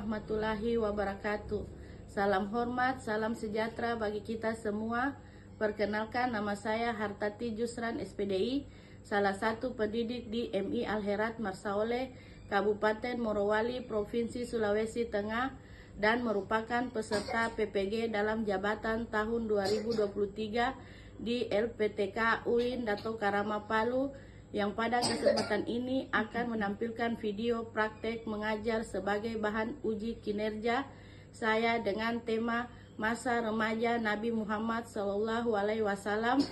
warahmatullahi wabarakatuh. Salam hormat, salam sejahtera bagi kita semua. Perkenalkan, nama saya Hartati Jusran SPDI, salah satu pendidik di MI Al-Herat Marsaoleh, Kabupaten Morowali, Provinsi Sulawesi Tengah, dan merupakan peserta PPG dalam jabatan tahun 2023 di LPTK UIN Dato Karama Palu, yang pada kesempatan ini akan menampilkan video praktek mengajar sebagai bahan uji kinerja saya dengan tema masa remaja Nabi Muhammad SAW.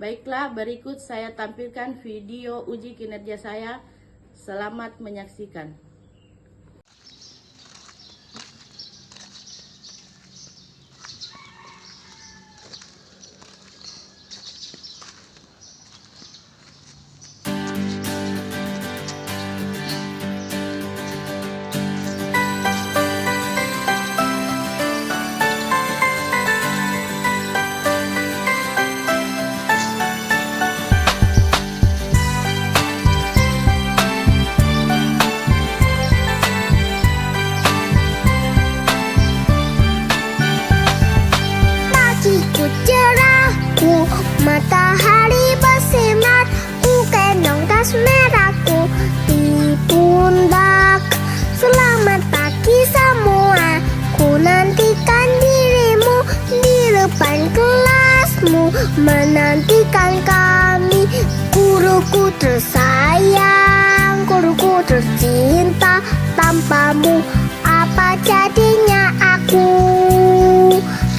Baiklah, berikut saya tampilkan video uji kinerja saya. Selamat menyaksikan. Matahari bersinar, ku gendong tas merahku di pundak. Selamat pagi semua, ku nantikan dirimu di depan kelasmu, menantikan kami. Guruku tersayang, guruku tercinta, tanpamu apa jadinya aku?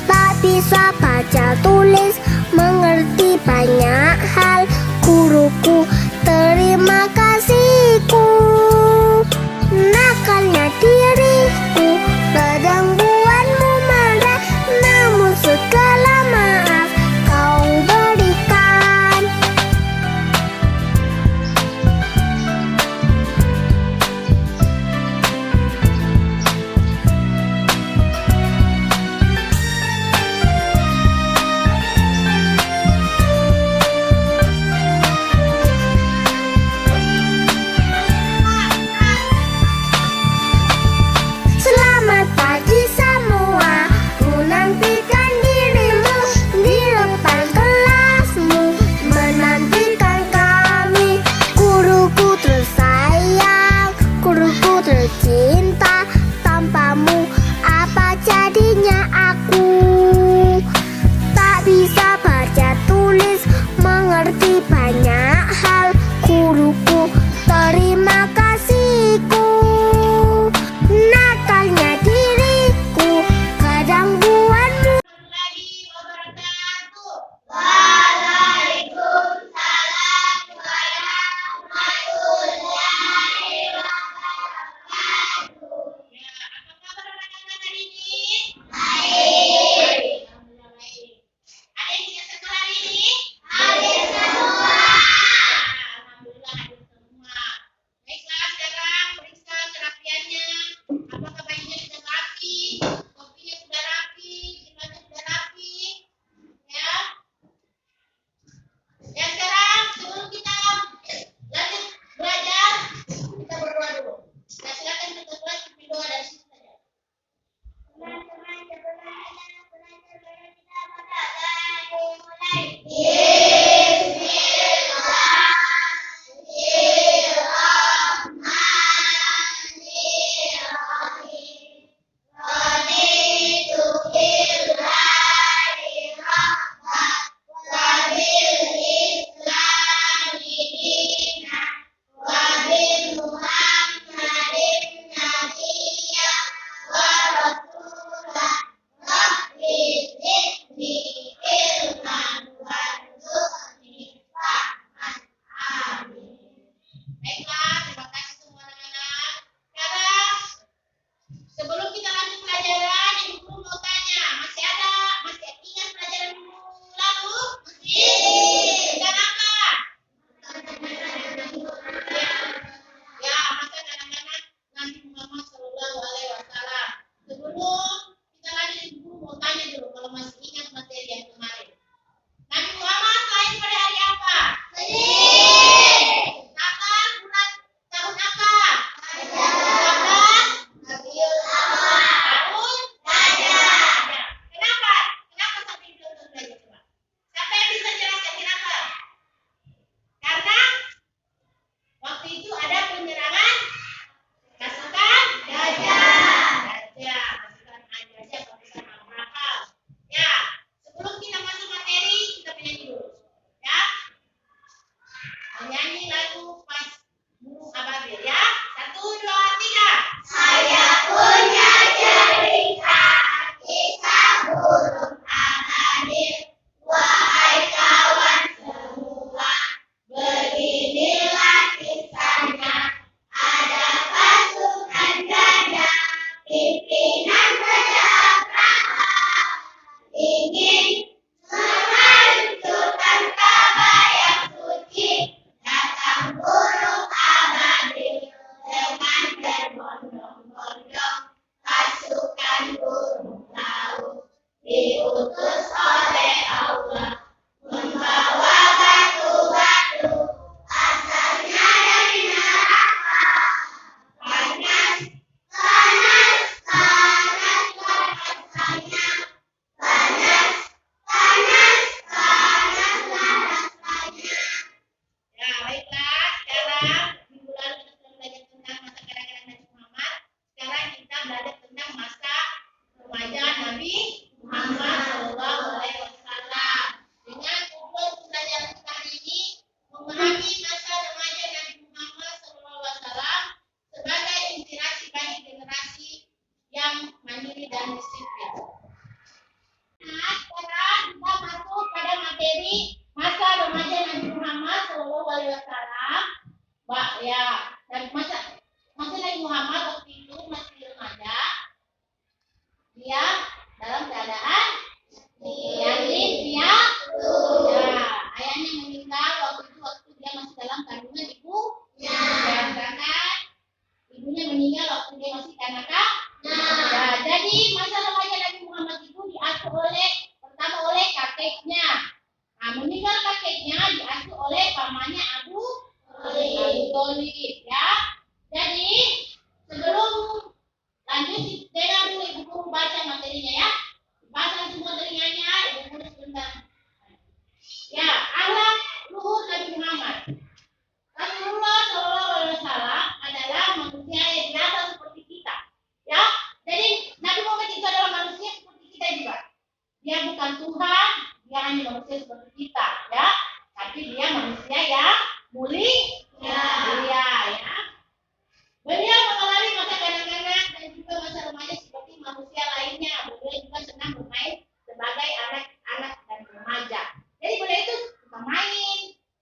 Tak bisa baca tulis, mengerti banyak hal. Guruku, terima kasihku. Nakalnya diriku, kadang buatmu marah, namun segala maaf kau berikan. Alaihi Wasallam, Mbak ya, dan masa Nabi Muhammad waktu itu masih remaja, dia dalam keadaan yatim piatu. Ya, ayahnya meninggal waktu dia masih dalam kandungan ibu. Ya, sedangkan ibunya meninggal waktu dia masih kanak-kanak. Ya, jadi masa remaja Nabi Muhammad itu diasuh pertama oleh kakeknya. Nah, meninggal kakeknya diasuh oleh pamannya Abu Thalib. Ya, jadi sebelum lanjut dengar dulu ibu guru baca materinya ya. Baca semua telinganya, ibu guru sebentar. Ya, akhlak luhur Nabi Muhammad. Rasulullah Shallallahu Alaihi Wasallam adalah manusia yang biasa seperti kita. Ya, jadi Nabi Muhammad itu adalah manusia seperti kita juga. Dia bukan Tuhan, dia hanya manusia seperti kita, ya. Tapi dia manusia yang mulia, ya. Beliau mengalami masa kanak-kanak dan juga masa remaja seperti manusia lainnya. Beliau juga senang bermain sebagai anak-anak dan remaja. Jadi beliau itu suka main,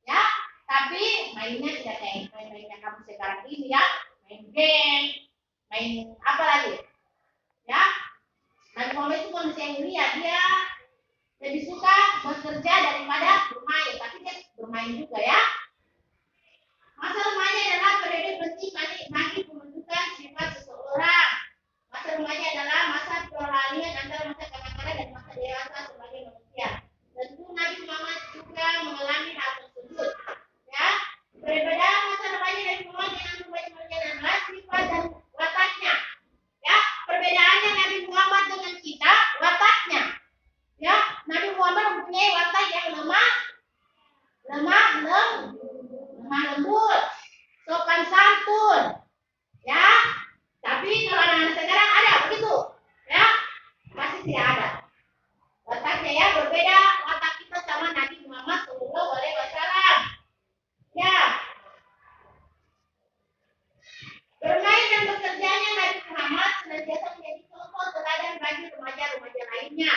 ya. Tapi mainnya tidak kayak main-mainnya kamu sekarang ini, ya. Main game, main apa lagi, ya. Nabi Muhammad itu manusia yang mulia. Dia lebih suka bekerja daripada bermain. Tapi dia bermain juga, ya. Masa remaja adalah periode penting bagi pembentukan sifat seseorang. Masa remaja adalah masa peralihan antara masa kanak-kanak dan masa dewasa sebagai manusia. Tentu Nabi Muhammad juga mengalami hal tersebut. Ya, perbedaan masa remaja Nabi Muhammad dengan remaja adalah sifat dan wataknya. Ya, perbedaannya Nabi Muhammad dengan kita wataknya. Ya, Nabi Muhammad mempunyai watak yang lemah lembut, sopan santun, ya. Tapi kalau anak-anak sekarang ada begitu, ya? Pasti tidak ada. Wataknya ya berbeda watak kita sama Nabi Muhammad Shallallahu Alaihi Wasallam. Ya. Bermain dan bekerjanya Nabi Muhammad senantiasa menjadi contoh teladan bagi remaja-remaja lainnya.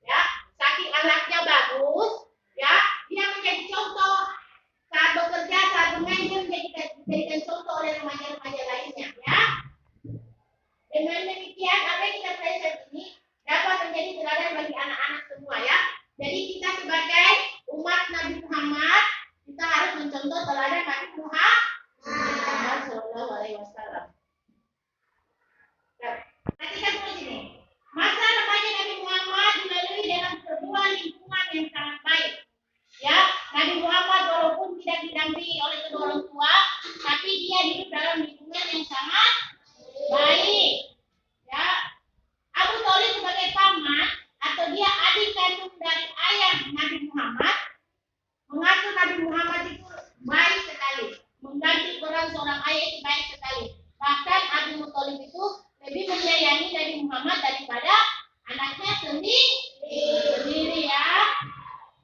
Ya, saking anaknya bagus, ya, dia menjadi contoh. Saat bekerja, saat bermain, dia dijadikan contoh oleh remaja-remaja lainnya, ya. Dengan demikian, apa yang kita pelajari ini dapat menjadi teladan bagi anak-anak semua, ya. Jadi kita sebagai umat Nabi Muhammad, kita harus mencontoh teladan Nabi Muhammad Shallallahu Alaihi Wasallam. Perhatikan dulu sini. Masa remaja Nabi Muhammad dilalui dalam sebuah lingkungan yang sangat baik. Ya, Nabi Muhammad walaupun tidak didampingi oleh kedua orang tua, tapi dia hidup dalam lingkungan yang sangat baik. Ya, Abu Thalib sebagai paman atau dia adik kandung dari ayah Nabi Muhammad mengasuh Nabi Muhammad itu baik sekali, mengganti peran seorang ayah itu baik sekali. Bahkan Abu Thalib itu lebih menyayangi Nabi Muhammad daripada anaknya sendiri, ya.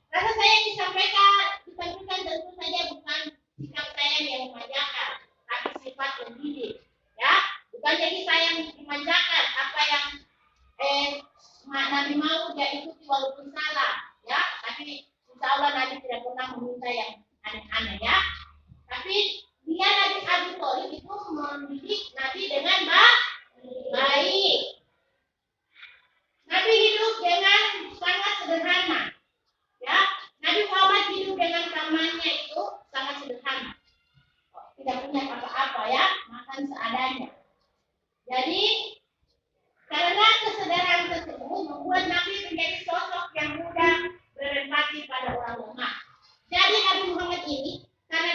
Rasa sayang disampaikan tentu saja bukan sikap sayang yang memanjakan, tapi sifat yang didik, ya. Bukan jadi sayang dimanjakan apa yang Nabi mau dia ikuti walaupun salah, ya. Tapi insya Allah Nabi tidak pernah meminta yang aneh-aneh, ya. Tapi dia Nabi Abu Thalib itu mendidik Nabi dengan baik. Nabi hidup dengan sangat sederhana. Ya, Nabi Muhammad hidup dengan kamarnya itu sangat sederhana. Tidak punya apa-apa, ya, makan seadanya. Jadi, karena kesederhanaan tersebut membuat Nabi menjadi sosok yang mudah berempati pada orang lemah. Jadi Nabi Muhammad ini karena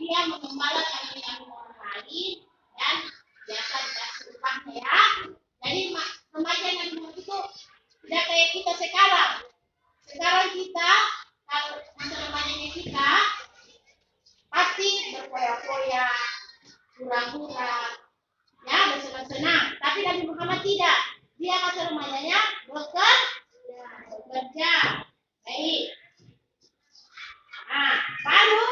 dia mengembala kambing-kambing orang lain dan biasa dikasih upahnya ya. Jadi remaja Nabi Muhammad itu tidak kayak kita sekarang. Sekarang kita kalau masa remajanya kita pasti berfoya-foya, hura-hura, ya bersenang-senang. Tapi Nabi Muhammad tidak. Dia masa remajanya bekerja. Baik. Nah, baru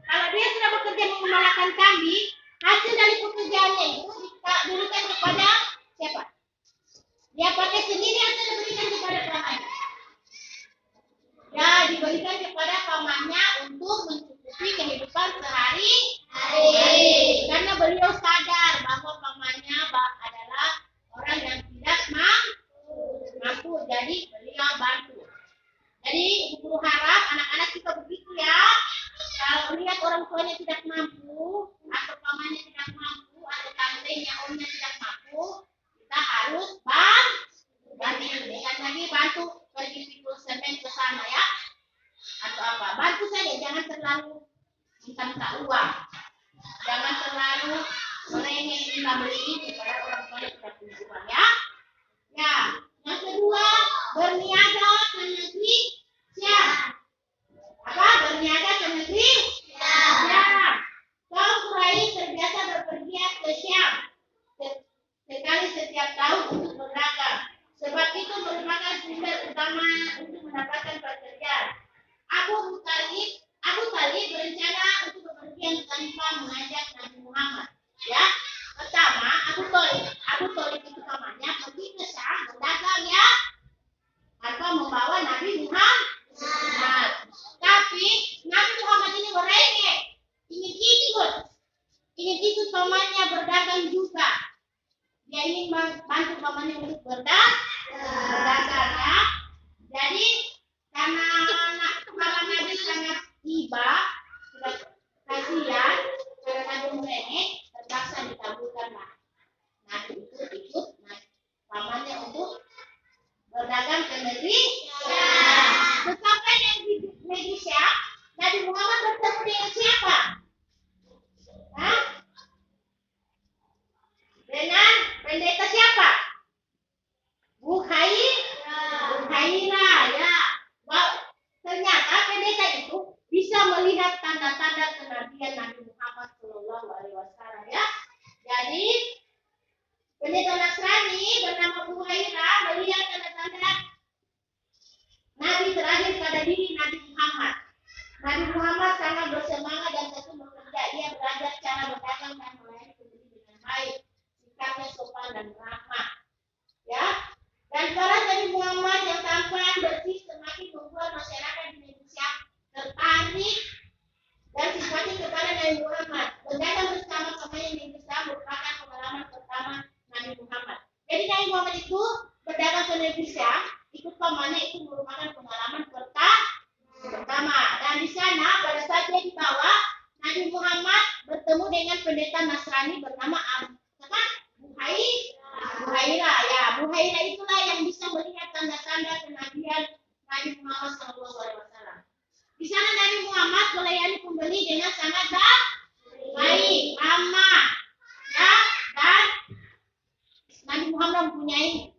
kalau dia sudah bekerja mengembalakan kambing, hasil dari pekerjaannya itu diberikan kepada siapa? Dia pakai sendiri atau diberikan kepada pamannya? Ya, diberikan kepada pamannya untuk mencukupi kehidupan sehari-hari. Karena beliau sadar bahwa pamannya adalah orang yang tidak mampu. Jadi beliau bantu. Jadi ibu guru harap anak-anak kita begitu ya. Kalau lihat orang tuanya tidak mampu, atau pamannya tidak mampu, atau tantenya, omnya tidak mampu, kita harus bantu. Bukan lagi bantu pergi pikul semen ke sana ya, atau apa. Bantu saja, jangan terlalu minta uang, jangan terlalu merengek minta beli ini pada orang tuanya tidak punya uang ya. Ya, yang kedua berniaga ke negeri Syam. Apa? Berniaga ke negeri Syam. Kaum Quraisy terbiasa berpergian ke Syam sekali setiap tahun untuk berdagang. Sebab itu merupakan sumber utama untuk mendapatkan pekerjaan. Abu Talib berencana untuk bepergian tanpa mengajak Nabi Muhammad. Ya, pertama Abu Talib itu pamannya pergi ke Syam berdagang ya, tanpa membawa Nabi Muhammad. Tapi Nabi Muhammad ini merengek, ingin ikut pamannya berdagang juga. Dia ingin bantu pamannya untuk berdagang ya. Jadi karena Nabi sangat iba, sudah kasihan, karena Nabi merengek, terpaksa dikabulkanlah. Nabi itu ikut pamannya untuk berdagang ke negeri Syam. Sesampai di negeri Syam, Nabi Muhammad bertemu dengan siapa? Dengan pendeta siapa? Bukhairah ya. Ternyata pendeta itu bisa melihat tanda-tanda kenabian Nabi Muhammad Shallallahu Alaihi Wasallam ya. Jadi pendeta Nasrani bernama Bukhairah melihat tanda-tanda Nabi terakhir pada diri Nabi Muhammad. Nabi Muhammad sangat bersemangat dan tekun bekerja. Dia belajar cara berdagang dan melayani pembeli dengan baik, sikapnya sopan dan ramah. Ya, dan para Nabi Muhammad yang tampan bersih semakin membuat masyarakat di Indonesia tertarik dan simpati kepada Nabi Muhammad. Berdagang bersama-samanya di Indonesia merupakan pengalaman pertama Nabi Muhammad. Jadi Nabi Muhammad itu berdagang ke negeri Syam, ikut pamannya, itu merupakan pengalaman pertama. Dan di sana pada saat dia dibawa, Nabi Muhammad bertemu dengan pendeta Nasrani bernama Bukhairah ya. Bukhairah itulah yang bisa melihat tanda-tanda kenabian Nabi Muhammad SAW. Di sana Nabi Muhammad melayani pembeli dengan sangat baik, ramah, ya, dan Nabi Muhammad mempunyai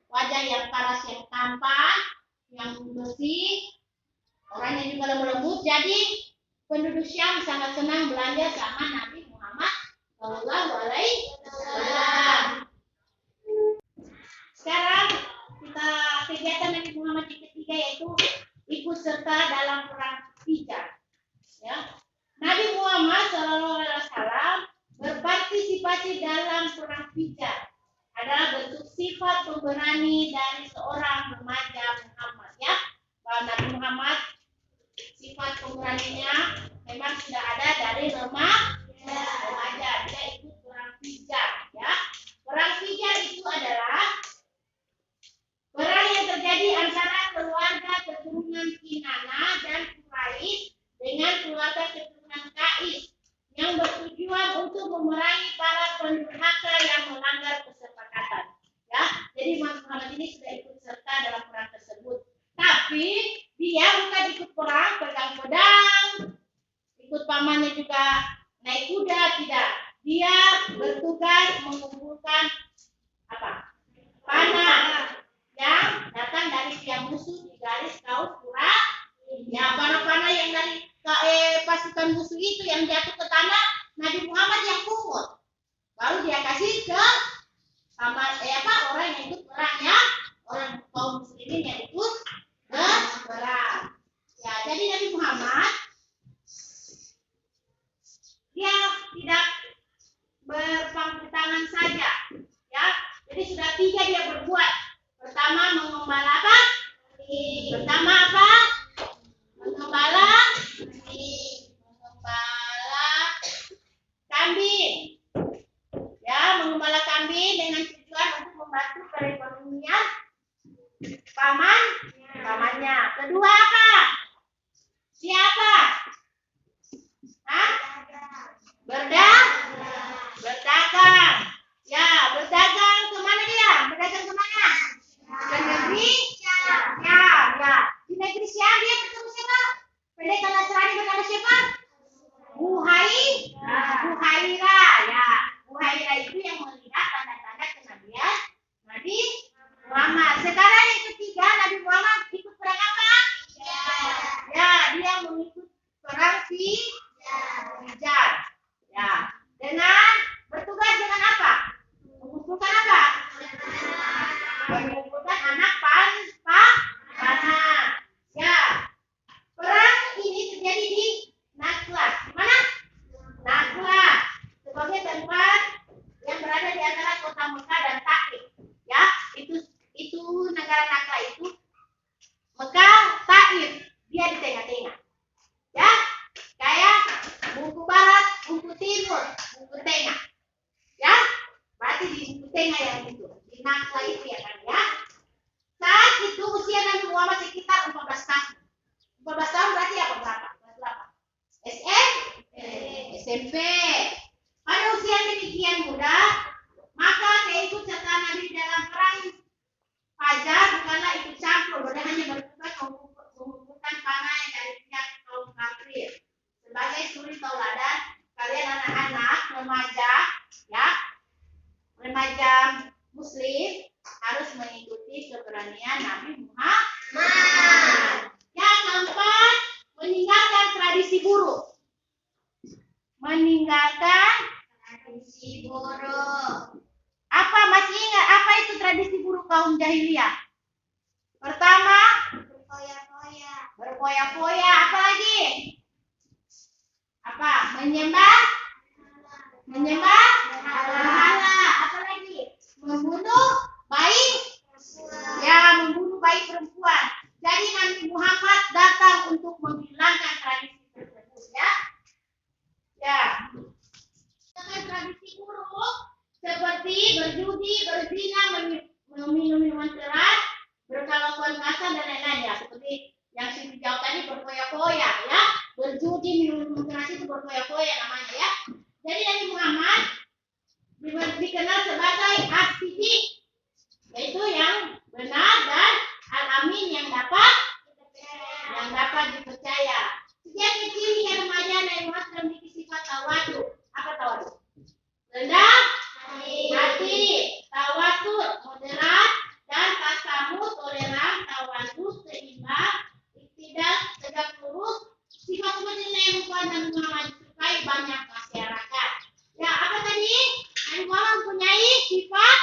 wajah yang paras, yang tampan, yang bersih, orangnya juga lembut. Jadi penduduk Syam sangat senang belanja sama Nabi Muhammad Shallallahu Alaihi Wasallam. Sekarang kita kegiatan Nabi Muhammad yang ketiga yaitu ikut serta dalam perang Fijar. Ya. Nabi Muhammad Shallallahu Alaihi Wasallam berpartisipasi dalam perang Fijar adalah bentuk sifat pemberani dari seorang remaja Muhammad ya. Bahwa Nabi Muhammad sifat pemberaninya memang sudah ada dari remaja. Dia ikut perang Fijar ya. Perang Fijar itu adalah perang yang terjadi antara keluarga keturunan Kinana dan Quraisy dengan keluarga keturunan Qais yang bertujuan untuk memerangi para pendurhaka yang melanggar kesepakatan. Ya, jadi Muhammad ini sudah ikut serta dalam perang tersebut. Tapi dia bukan ikut perang pegang pedang, ikut pamannya juga naik kuda, tidak. Dia bertugas mengumpulkan apa? Panah yang datang dari pihak musuh di garis kaus pura. Ya, panah-panah yang dari pasukan musuh itu yang jatuh ke tanah, Nabi Muhammad yang pungut. Baru dia kasih ke orang yang ikut perang ya, orang kaum muslimin yang ikut berperang. Ya, jadi Nabi Muhammad dia tidak berpangku tangan saja, ya. Jadi sudah 3 dia berbuat. Pertama mengembala apa? Pertama apa? Mengembala kambing. Ya, mengembala kambing dengan tujuan untuk membantu perekonomian pamannya. Kedua apa? Siapa? Hah? Berdagang. Ya, berdagang kemana dia? Berdagang kemana? Ke negeri Syam. Ya. Di negeri Syam dia ketemu siapa? Pendekar Nasrani bernama siapa? Buhairah. Ya. Buhairah itu yang melihat tanda-tanda kenabian Nabi Muhammad. Sekarang yang ketiga, Nabi Muhammad ikut perang apa? Ya, dia mengikut perang Fijar. Ya, dengan bertugas dengan apa? Mengumpulkan apa? Mengumpulkan anak panah. Ya, perang ini terjadi di Nakhlah. Di mana? Nakhlah sebagai tempat yang berada di antara kota Mekah dan Taif. Ya, itu negara Nakhlah itu Mekah, Taif. Dia di tengah-tengah. Ya, kayak buku barat, buku timur, buku tengah. Ya, berarti di buku tengah yang itu. Di Nakhlah itu ya kan ya. Saat itu usia Nabi Muhammad sekitar 14 tahun. 14 tahun berarti apa? Berapa? Kelas berapa? SMP. Pada usia demikian muda, maka keikutsertaan Nabi dalam perang Fajar bukanlah ikut campur, dia hanya bertugas mengumpulkan panah yang dari pihak kaum kafir. Sebagai suri tauladan, kalian anak-anak remaja, ya, remaja Muslim harus mengikuti keberanian Nabi Muhammad. Yang keempat, meninggalkan tradisi buruk. Apa masih ingat apa itu tradisi buruk kaum jahiliyah? Pertama, berfoya-foya. Apa lagi? Apa? Menyembah berhala. Apa lagi? Membunuh bayi perempuan. Jadi Nabi Muhammad datang untuk menghilangkan tradisi tersebut, ya. Ya. Tradisi buruk seperti berjudi, berzina, meminum minuman keras, berkelakuan kasar dan lain-lain, ya. Seperti yang saya jawab tadi, berfoya-foya, ya. Berjudi, minum minuman keras itu berfoya-foya namanya, ya. Jadi Nabi Muhammad dikenal sebagai as-siddiq, yaitu yang benar dan al-amin yang dapat dipercaya. Sejak kecil hingga remaja Nabi Muhammad memiliki sifat tawadu. Apa tawadu? Rendah hati, tawadud moderat, dan tasamuh toleran, tawadud seimbang, iktidal tegak lurus. Sifat seperti ini yang membuat Nabi Muhammad disukai banyak masyarakat. Ya, apa tadi? Nabi Muhammad mempunyai sifat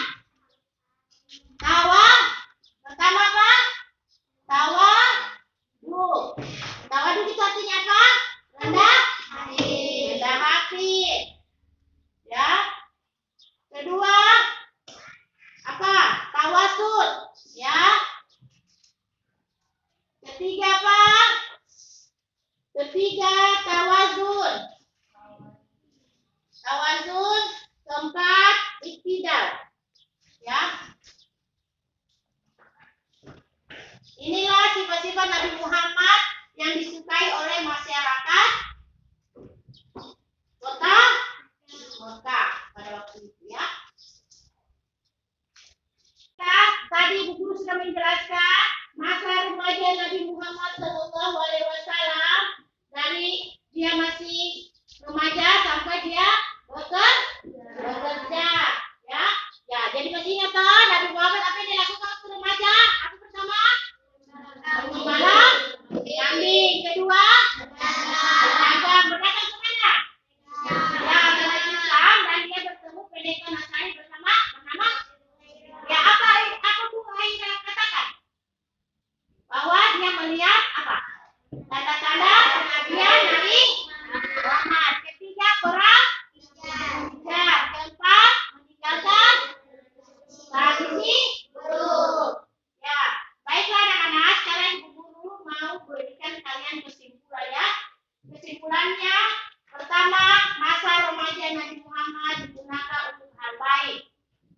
Nabi Muhammad digunakan untuk hal baik.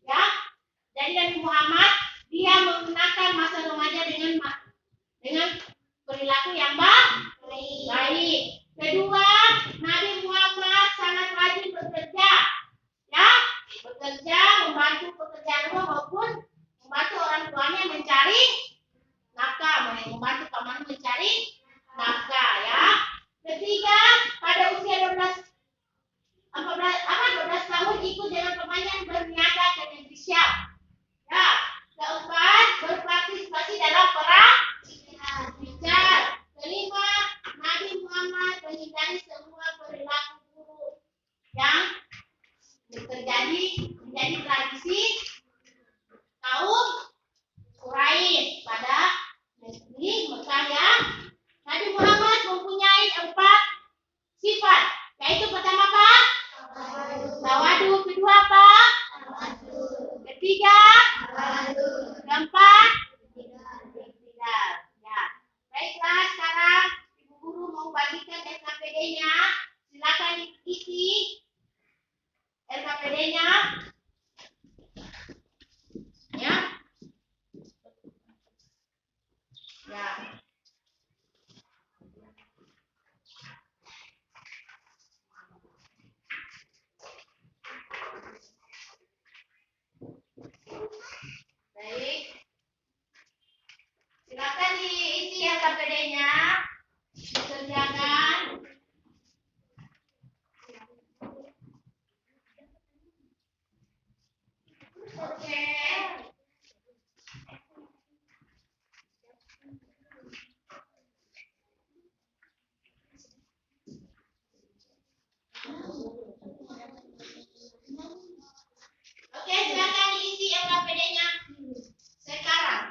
Ya, jadi Nabi Muhammad dia menggunakan masa remaja dengan perilaku yang baik. Kedua, Nabi Muhammad sangat rajin bekerja. Ya, bekerja, membantu pekerjaan rumah maupun membantu orang tuanya mencari nafkah, membantu paman mencari nafkah. Ya. Ketiga, pada usia 12 tahun ikut dengan pemain berniaga ke negeri Syam. Ya. Keempat, berpartisipasi dalam perang Hijaz. Kelima, Nabi Muhammad menghindari semua perilaku buruk yang menjadi tradisi kaum Quraisy pada negeri Mekah. Ya. Nabi Muhammad mempunyai 4 sifat, yaitu pertama apa? Tawadu. Kedua apa? Ketiga? Keempat? Iktidal. Ya. Baiklah, sekarang Ibu Guru mau bagikan LKPD-nya. Silakan isi LKPD-nya. Ya. Ya. Baik. Silakan diisi LKPD-nya. Dikerjakan. Oke. Oke, silakan diisi LKPD-nya sekarang.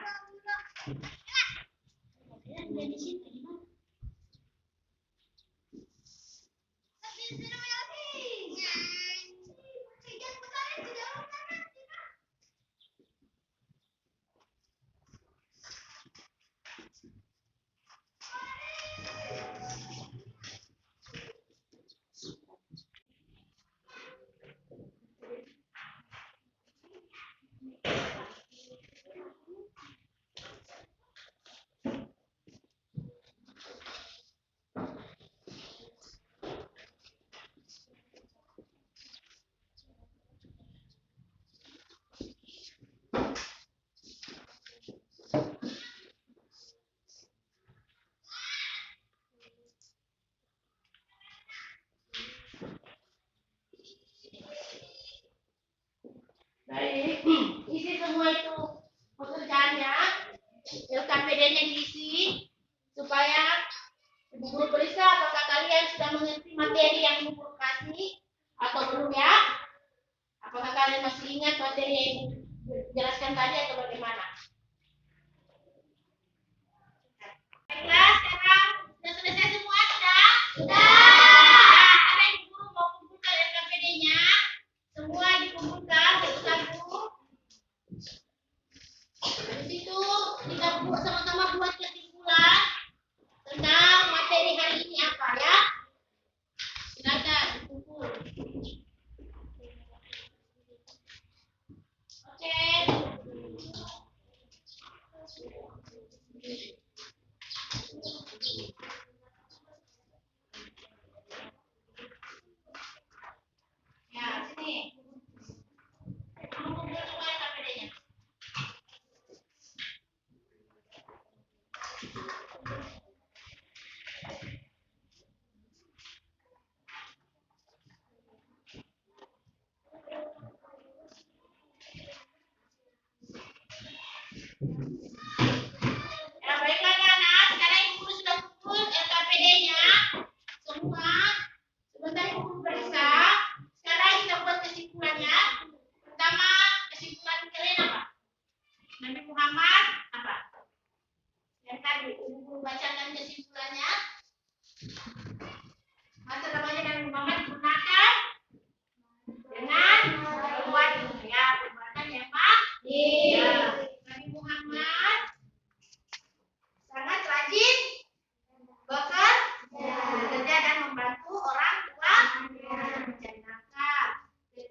Baik, isi semua itu pekerjaannya, LKPD-nya diisi supaya Ibu Guru periksa apakah kalian sudah mengerti materi yang Ibu Guru kasih atau belum ya? Apakah kalian masih ingat materi yang Ibu jelaskan tadi atau bagaimana? Baiklah, sekarang sudah selesai semua, sudah? Sudah. Ada Ibu Guru mau kumpulkan LKPD-nya, semua dikumpulkan satu-satu. Habis itu kita sama-sama buat kesimpulan tentang materi hari ini apa ya? Silakan dikumpul. Oke. Ya, sini. Kumpul semua LKPD-nya. Ya, baiklah anak, sekarang Ibu Guru sudah kumpul LKPD-nya semua. Sebentar Ibu Guru periksa. Sekarang kita buat kesimpulannya. Pertama, kesimpulan kalian apa? Nabi Muhammad apa? Yang tadi Ibu Guru bacakan kesimpulannya. Masa remaja Nabi Muhammad digunakan dengan perbuatan yang baik. Ya. Nabi Muhammad sangat rajin bekerja dan membantu orang tua mencari nafkah.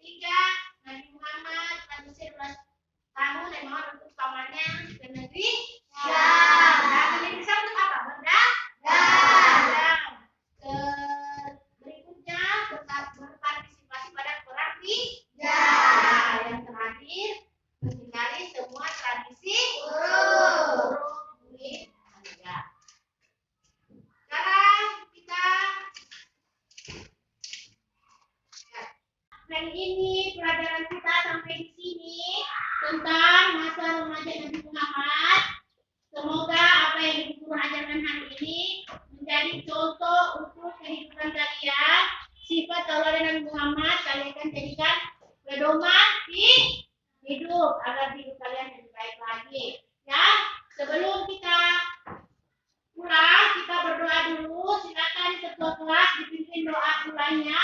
ketiga, Nabi Muhammad telah berusia 12 tahun dan mohon untuk pamannya ke negeri Syam. Nah, ke negeri Syam untuk apa? Berdagang. Berikutnya berpartisipasi pada perang Hijaz. Yang terakhir, menghindari semua tradisi buruk. Sekarang kita hari ini pelajaran kita sampai di sini tentang masa remaja Nabi Muhammad. Semoga apa yang Ibu Guru ajarkan hari ini menjadi contoh untuk kehidupan kalian. Sifat tauladan Nabi Muhammad kalian akan jadikan pedoman di hidup agar hidup kalian lebih baik lagi. Ya, sebelum kita pulang, kita berdoa dulu. Silakan ketua kelas dipimpin doa pulangnya.